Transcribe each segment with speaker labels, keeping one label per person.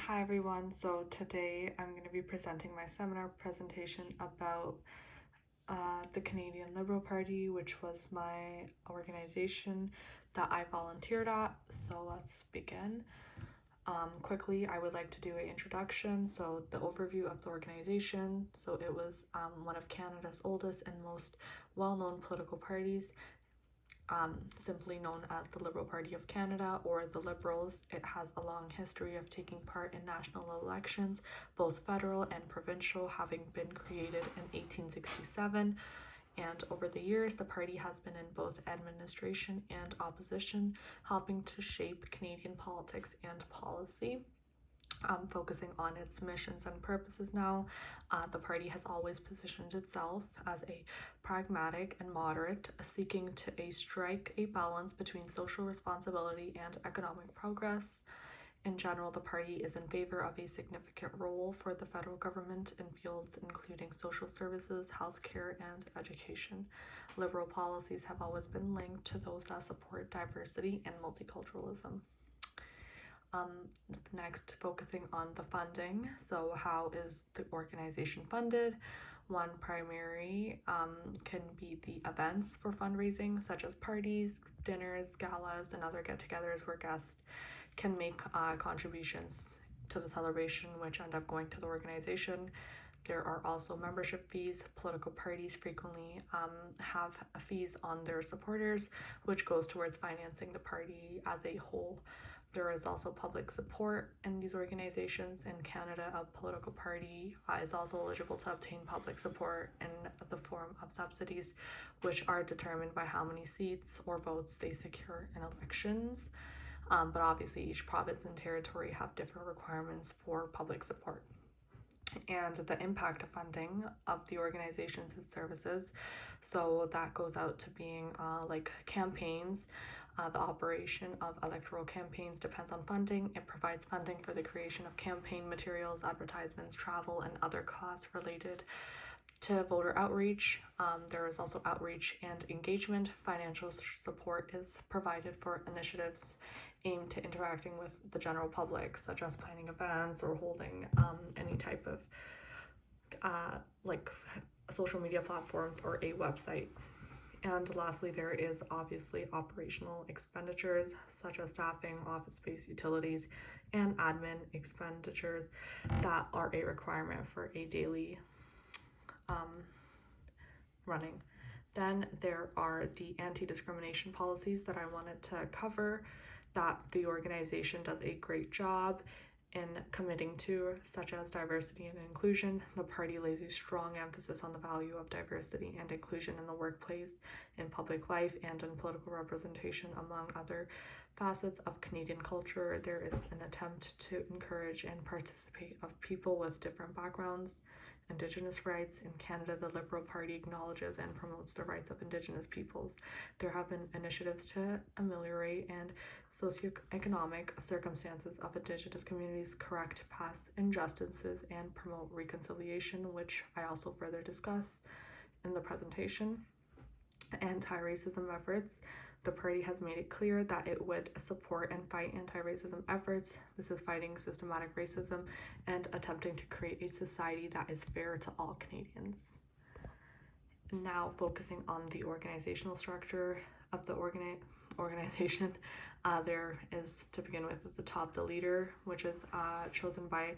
Speaker 1: Hi everyone, so today I'm going to be presenting my seminar presentation about the Canadian Liberal Party, which was my organization that I volunteered at. So let's begin. Quickly, I would like to do an introduction, so the overview of the organization. So it was one of Canada's oldest and most well-known political parties, simply known as the Liberal Party of Canada or the Liberals. It has a long history of taking part in national elections, both federal and provincial, having been created in 1867. And over the years, the party has been in both administration and opposition, helping to shape Canadian politics and policy. Focusing on its missions and purposes now, the party has always positioned itself as a pragmatic and moderate, seeking to strike a balance between social responsibility and economic progress. In general, the party is in favor of a significant role for the federal government in fields including social services, healthcare, and education. Liberal policies have always been linked to those that support diversity and multiculturalism. Next, focusing on the funding. So how is the organization funded? One primary can be the events for fundraising, such as parties, dinners, galas, and other get-togethers where guests can make contributions to the celebration, which end up going to the organization. There are also membership fees. Political parties frequently have fees on their supporters, which goes towards financing the party as a whole. There is also public support in these organizations. In Canada, a political party is also eligible to obtain public support in the form of subsidies, which are determined by how many seats or votes they secure in elections. But obviously each province and territory have different requirements for public support. And the impact of funding of the organizations and services, so that goes out to being like campaigns. The operation of electoral campaigns depends on funding. It provides funding for the creation of campaign materials, advertisements, travel, and other costs related to voter outreach. There is also outreach and engagement. Financial support is provided for initiatives aimed to interacting with the general public, such as planning events or holding any type of like social media platforms or a website. And lastly, there is obviously operational expenditures such as staffing, office space, utilities, and admin expenditures that are a requirement for a daily running. Then there are the anti-discrimination policies that I wanted to cover that the organization does a great job in committing to, such as diversity and inclusion. The party lays a strong emphasis on the value of diversity and inclusion in the workplace, in public life, and in political representation, among other facets of Canadian culture. There is an attempt to encourage and participate of people with different backgrounds. Indigenous rights. In Canada, the Liberal Party acknowledges and promotes the rights of Indigenous peoples. There have been initiatives to ameliorate and socioeconomic circumstances of Indigenous communities, correct past injustices, and promote reconciliation, which I also further discuss in the presentation. Anti-racism efforts. The party has made it clear that it would support and fight anti-racism efforts. This is fighting systematic racism and attempting to create a society that is fair to all Canadians. Now focusing on the organizational structure of the organization, there is, to begin with, at the top, the leader, which is chosen by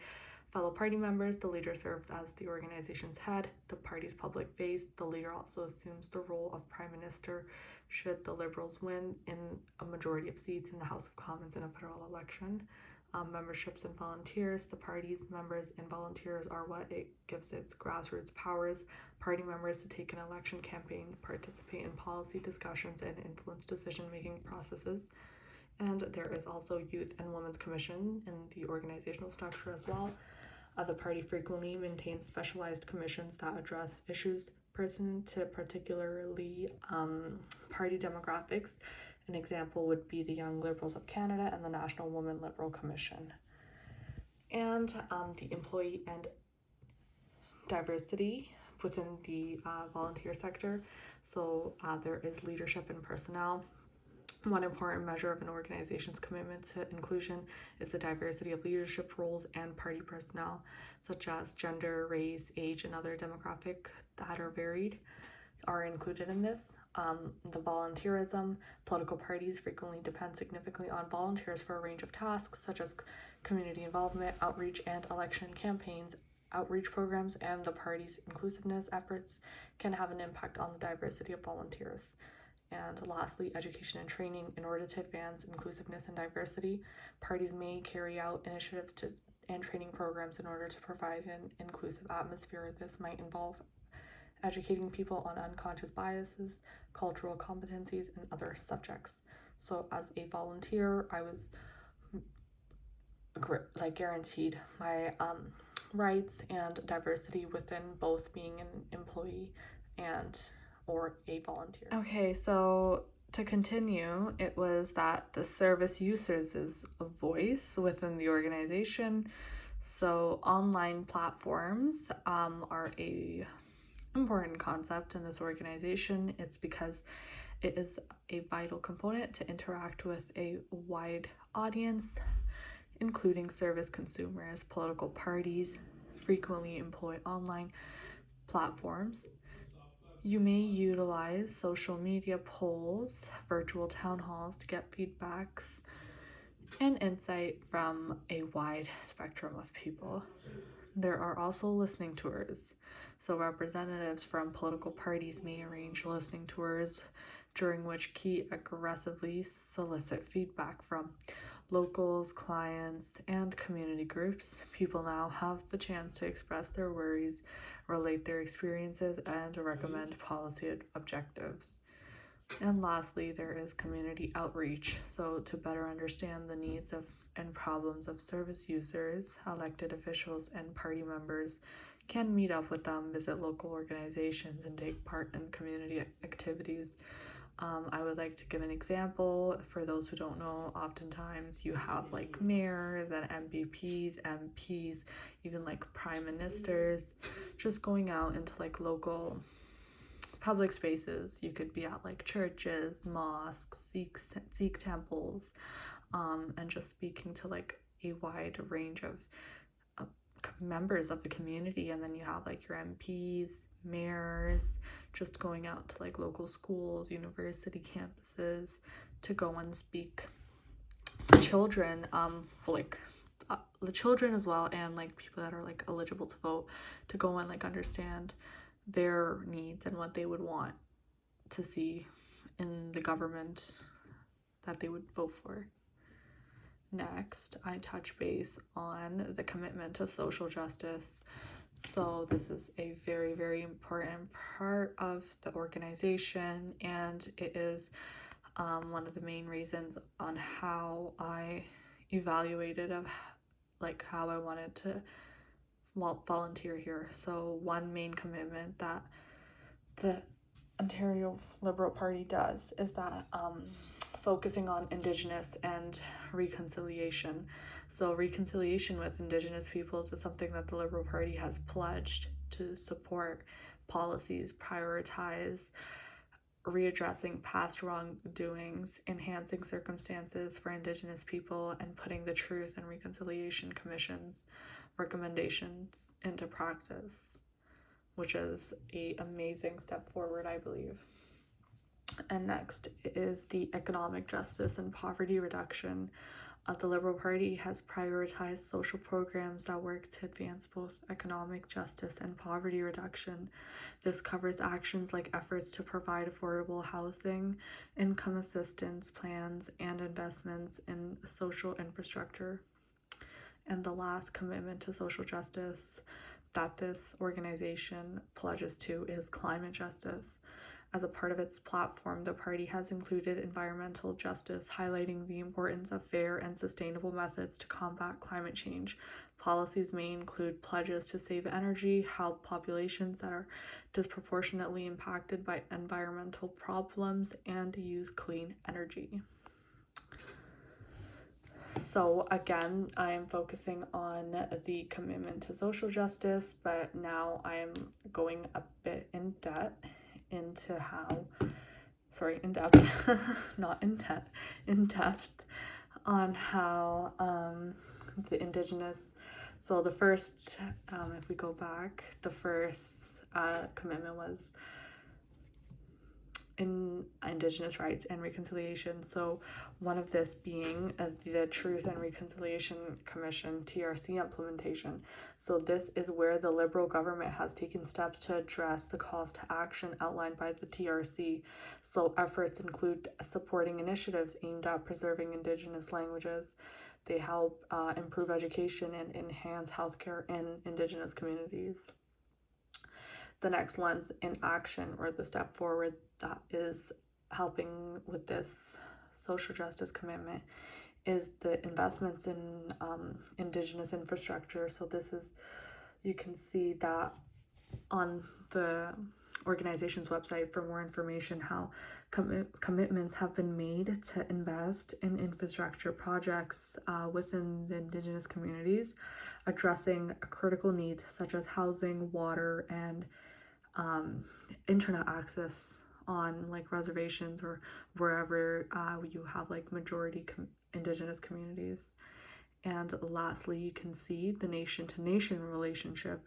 Speaker 1: fellow party members. The leader serves as the organization's head, the party's public face. The leader also assumes the role of prime minister should the Liberals win in a majority of seats in the House of Commons in a federal election. Memberships and volunteers. The party's members and volunteers are what it gives its grassroots powers. Party members to take an election campaign, participate in policy discussions, and influence decision-making processes. And there is also Youth and Women's Commission in the organizational structure as well. The party frequently maintains specialized commissions that address issues pertinent to particularly party demographics. An example would be the Young Liberals of Canada and the National Women Liberal Commission. And the employee and diversity within the volunteer sector. So there is leadership and personnel. One important measure of an organization's commitment to inclusion is the diversity of leadership roles and party personnel, such as gender, race, age, and other demographic that are varied are included in this. The volunteerism, political parties frequently depend significantly on volunteers for a range of tasks, such as community involvement, outreach, and election campaigns. Outreach programs and the party's inclusiveness efforts can have an impact on the diversity of volunteers. And lastly, education and training. In order to advance inclusiveness and diversity, parties may carry out initiatives and training programs in order to provide an inclusive atmosphere. This might involve educating people on unconscious biases, cultural competencies, and other subjects. So as a volunteer, I was guaranteed my rights and diversity within both being an employee and or a volunteer. Okay, so to continue, it was that the service users' voice within the organization. So online platforms are a important concept in this organization. It's because it is a vital component to interact with a wide audience, including service consumers. Political parties frequently employ online platforms. You may utilize social media polls, virtual town halls to get feedbacks and insight from a wide spectrum of people. There are also listening tours. So representatives from political parties may arrange listening tours during which key aggressively solicit feedback from locals, clients, and community groups. People now have the chance to express their worries, relate their experiences, and recommend policy objectives. And lastly, there is community outreach. So to better understand the needs of and problems of service users, elected officials and party members can meet up with them, visit local organizations, and take part in community activities. I would like to give an example. For those who don't know, oftentimes you have like mayors and MVPs, MPs, even like prime ministers just going out into like local public spaces. You could be at like churches, mosques, Sikh temples, and just speaking to like a wide range of members of the community. And then you have like your MPs, mayors, just going out to like local schools, university campuses to go and speak to children, the children as well, and like people that are like eligible to vote, to go and like understand their needs and what they would want to see in the government that they would vote for. Next, I touch base on the commitment to social justice. So this is a very, very important part of the organization, and it is one of the main reasons on how I evaluated of like how I wanted to volunteer here. So one main commitment that the Ontario Liberal Party does is that focusing on Indigenous and reconciliation. So reconciliation with Indigenous peoples is something that the Liberal Party has pledged to support. Policies prioritize readdressing past wrongdoings, enhancing circumstances for Indigenous people, and putting the Truth and Reconciliation Commission's recommendations into practice, which is an amazing step forward, I believe. And next is the economic justice and poverty reduction. The Liberal Party has prioritized social programs that work to advance both economic justice and poverty reduction. This covers actions like efforts to provide affordable housing, income assistance plans, and investments in social infrastructure. And the last commitment to social justice that this organization pledges to is climate justice. As a part of its platform, the party has included environmental justice, highlighting the importance of fair and sustainable methods to combat climate change. Policies may include pledges to save energy, help populations that are disproportionately impacted by environmental problems, and use clean energy. So again, I am focusing on the commitment to social justice, but now I am going a bit in depth into how in depth, not in depth on how the Indigenous, so the first, if we go back, the first commitment was in Indigenous rights and reconciliation. So one of this being the Truth and Reconciliation Commission, TRC, implementation. So this is where the Liberal government has taken steps to address the calls to action outlined by the TRC. So efforts include supporting initiatives aimed at preserving Indigenous languages. They help improve education and enhance healthcare in Indigenous communities. The next lens in action, or the step forward that is helping with this social justice commitment, is the investments in Indigenous infrastructure. So this is, you can see that on the organization's website for more information how commitments have been made to invest in infrastructure projects within the Indigenous communities, addressing critical needs such as housing, water, and internet access on like reservations or wherever you have like majority Indigenous communities. And lastly, you can see the nation to nation relationship.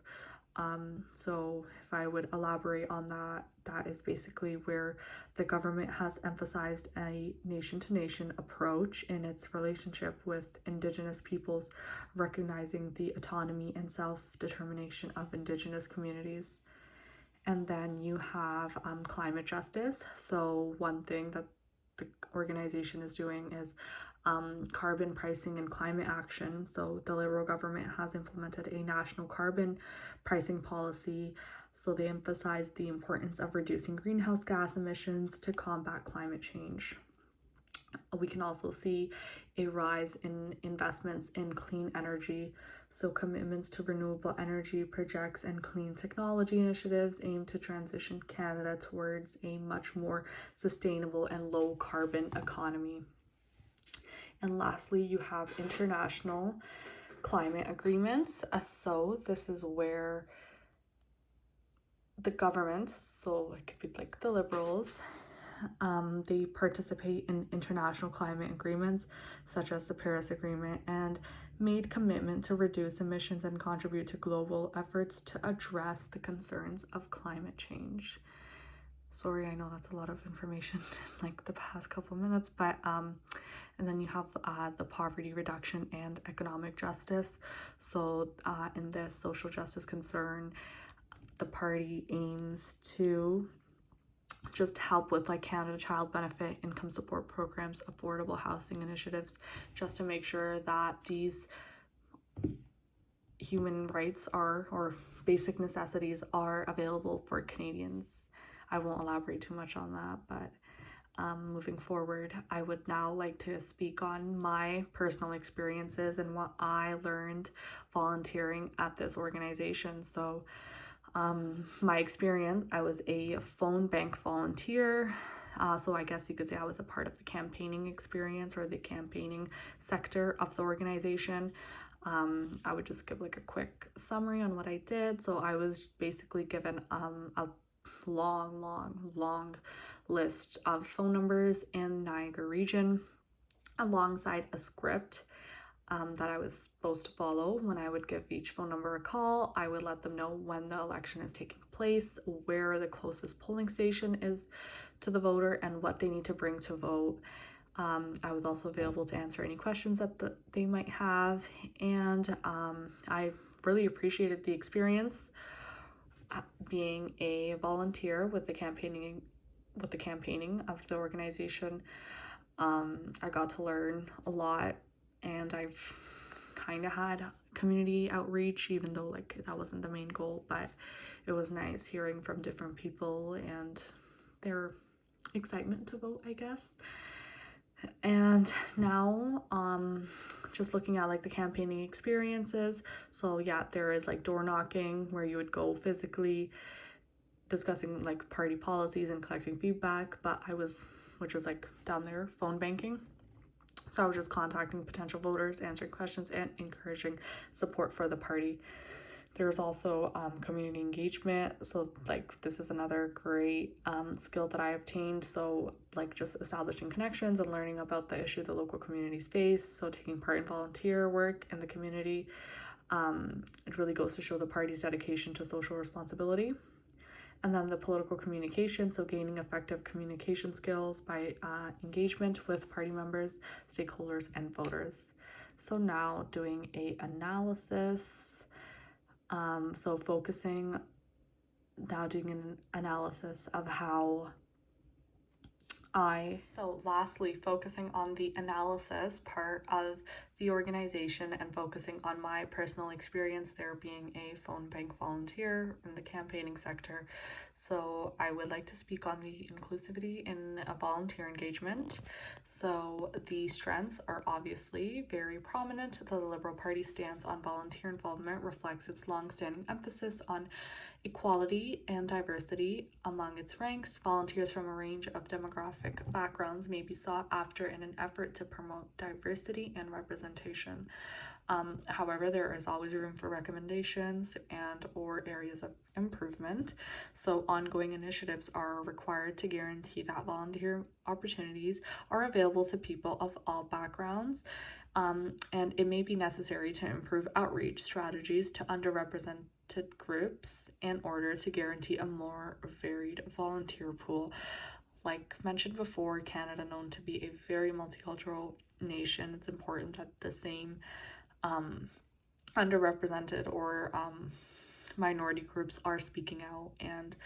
Speaker 1: So if I would elaborate on that, that is basically where the government has emphasized a nation to nation approach in its relationship with Indigenous peoples, recognizing the autonomy and self-determination of Indigenous communities. And then you have climate justice. So one thing that the organization is doing is carbon pricing and climate action. So the Liberal government has implemented a national carbon pricing policy. So they emphasize the importance of reducing greenhouse gas emissions to combat climate change. We can also see a rise in investments in clean energy. So commitments to renewable energy projects and clean technology initiatives aim to transition Canada towards a much more sustainable and low carbon economy. And lastly, you have international climate agreements. So this is where the government, so it could be like the Liberals, they participate in international climate agreements such as the Paris Agreement and made commitment to reduce emissions and contribute to global efforts to address the concerns of climate change. Sorry, I know that's a lot of information in like the past couple minutes, but and then you have the poverty reduction and economic justice. So in this social justice concern, the party aims to just help with like Canada Child Benefit, income support programs, affordable housing initiatives, just to make sure that these human rights are, or basic necessities are available for Canadians. I won't elaborate too much on that, but moving forward, I would now like to speak on my personal experiences and what I learned volunteering at this organization. So my experience, I was a phone bank volunteer. So I guess you could say I was a part of the campaigning experience or the campaigning sector of the organization. I would just give like a quick summary on what I did. So I was basically given a long list of phone numbers in Niagara region alongside a script that I was supposed to follow. When I would give each phone number a call, I would let them know when the election is taking place, where the closest polling station is to the voter, and what they need to bring to vote. I was also available to answer any questions that they might have, and I really appreciated the experience being a volunteer with the campaigning of the organization. I got to learn a lot, and I've kind of had community outreach, even though like that wasn't the main goal, but it was nice hearing from different people and their excitement to vote, I guess. And now just looking at like the campaigning experiences. So yeah, there is like door knocking where you would go physically discussing like party policies and collecting feedback, but which was like down there, phone banking. So I was just contacting potential voters, answering questions, and encouraging support for the party. There's also community engagement. So like this is another great skill that I obtained. So like just establishing connections and learning about the issue the local communities face. So taking part in volunteer work in the community. It really goes to show the party's dedication to social responsibility. And then the political communication, so gaining effective communication skills by engagement with party members, stakeholders, and voters. So now doing a analysis. So focusing, now doing an analysis of how so lastly, focusing on the analysis part of the organization and focusing on my personal experience there being a phone bank volunteer in the campaigning sector. So I would like to speak on the inclusivity in a volunteer engagement. So the strengths are obviously very prominent. The Liberal Party stance on volunteer involvement reflects its long-standing emphasis on equality and diversity among its ranks. Volunteers from a range of demographic backgrounds may be sought after in an effort to promote diversity and representation. However, there is always room for recommendations and or areas of improvement. So ongoing initiatives are required to guarantee that volunteer opportunities are available to people of all backgrounds. And it may be necessary to improve outreach strategies to underrepresented groups in order to guarantee a more varied volunteer pool. Like mentioned before, Canada known to be a very multicultural nation, it's important that the same underrepresented or minority groups are speaking out and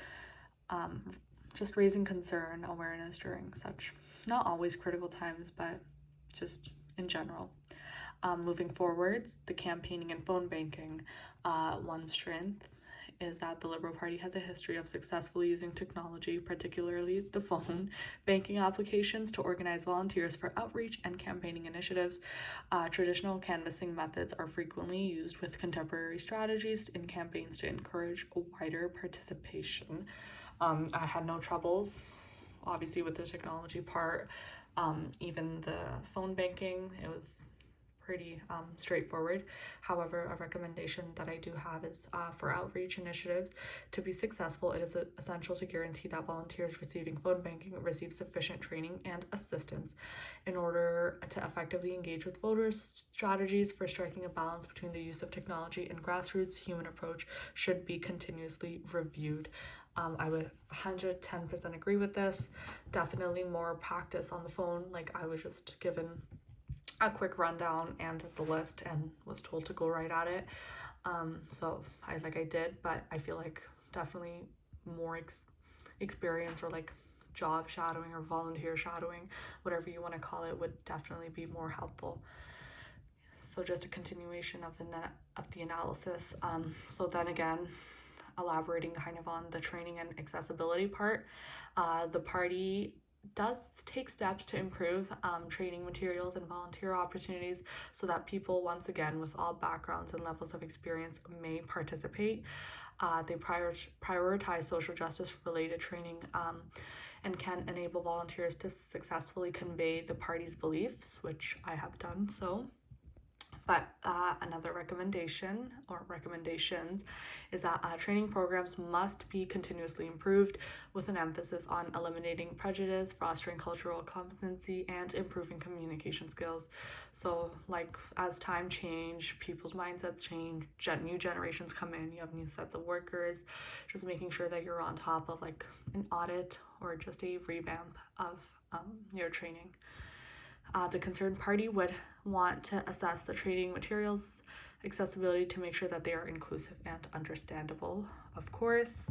Speaker 1: just raising concern, awareness during such not always critical times, but just in general. Moving forward, the campaigning and phone banking. One strength is that the Liberal Party has a history of successfully using technology, particularly the phone banking applications, to organize volunteers for outreach and campaigning initiatives. Traditional canvassing methods are frequently used with contemporary strategies in campaigns to encourage a wider participation. I had no troubles, obviously, with the technology part. Even the phone banking, it was pretty straightforward. However, a recommendation that I do have is for outreach initiatives to be successful, it is essential to guarantee that volunteers receiving phone banking receive sufficient training and assistance in order to effectively engage with voters. Strategies for striking a balance between the use of technology and grassroots human approach should be continuously reviewed. I would 110% agree with this. Definitely more practice on the phone. Like I was just given a quick rundown and the list and was told to go right at it. So I did, but I feel like definitely more experience or like job shadowing or volunteer shadowing, whatever you want to call it, would definitely be more helpful. So just a continuation of the analysis. So then again, elaborating kind of on the training and accessibility part, the party does take steps to improve training materials and volunteer opportunities so that people, once again, with all backgrounds and levels of experience may participate. They prioritize social justice related training and can enable volunteers to successfully convey the party's beliefs, which I have done so. But another recommendation or recommendations is that training programs must be continuously improved with an emphasis on eliminating prejudice, fostering cultural competency, and improving communication skills. So like as time change, people's mindsets change, new generations come in, you have new sets of workers, just making sure that you're on top of like an audit or just a revamp of your training. The concerned party would want to assess the training materials accessibility to make sure that they are inclusive and understandable, of course.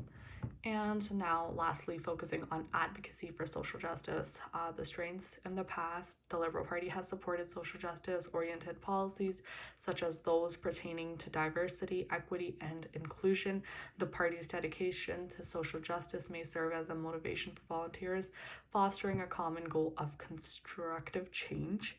Speaker 1: And now lastly, focusing on advocacy for social justice. The strengths in the past, the Liberal Party has supported social justice oriented policies such as those pertaining to diversity, equity, and inclusion. The party's dedication to social justice may serve as a motivation for volunteers, fostering a common goal of constructive change.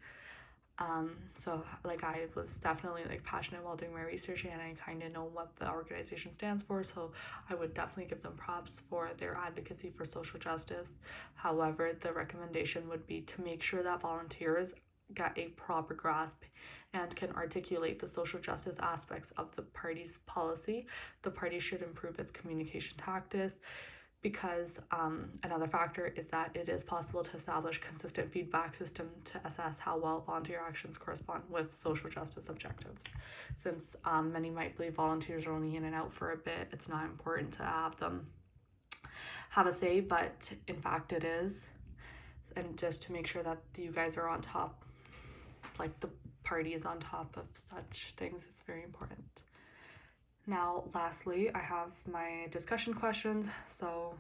Speaker 1: So like I was definitely like passionate while doing my research and I kind of know what the organization stands for, so I would definitely give them props for their advocacy for social justice. However, the recommendation would be to make sure that volunteers get a proper grasp and can articulate the social justice aspects of the party's policy, the party should improve its communication tactics, because another factor is that it is possible to establish consistent feedback system to assess how well volunteer actions correspond with social justice objectives. Since many might believe volunteers are only in and out for a bit, it's not important to have them have a say, but in fact it is. And just to make sure that you guys are on top, like the party is on top of such things, it's very important. Now, lastly, I have my discussion questions, so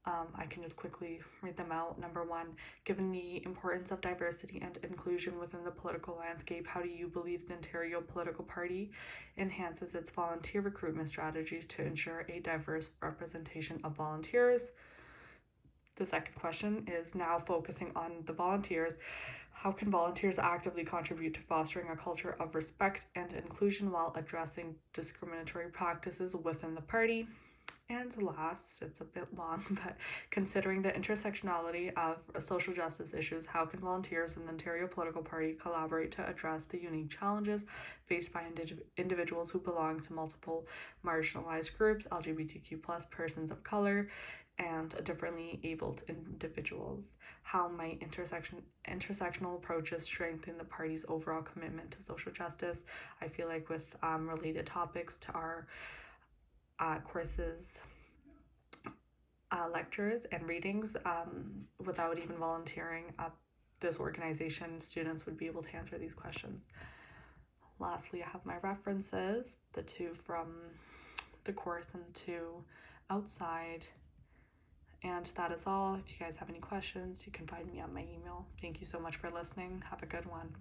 Speaker 1: I can just quickly read them out. Number 1, given the importance of diversity and inclusion within the political landscape, how do you believe the Ontario political party enhances its volunteer recruitment strategies to ensure a diverse representation of volunteers? The second question is, now focusing on the volunteers, how can volunteers actively contribute to fostering a culture of respect and inclusion while addressing discriminatory practices within the party? And last, it's a bit long, but considering the intersectionality of social justice issues, how can volunteers in the Ontario political party collaborate to address the unique challenges faced by individuals who belong to multiple marginalized groups, LGBTQ+, persons of color, and differently abled individuals? How might intersectional approaches strengthen the party's overall commitment to social justice? I feel like with related topics to our courses, lectures, and readings, without even volunteering at this organization, students would be able to answer these questions. Lastly, I have my references, the 2 from the course and the 2 outside. And that is all. If you guys have any questions, you can find me on my email. Thank you so much for listening. Have a good one.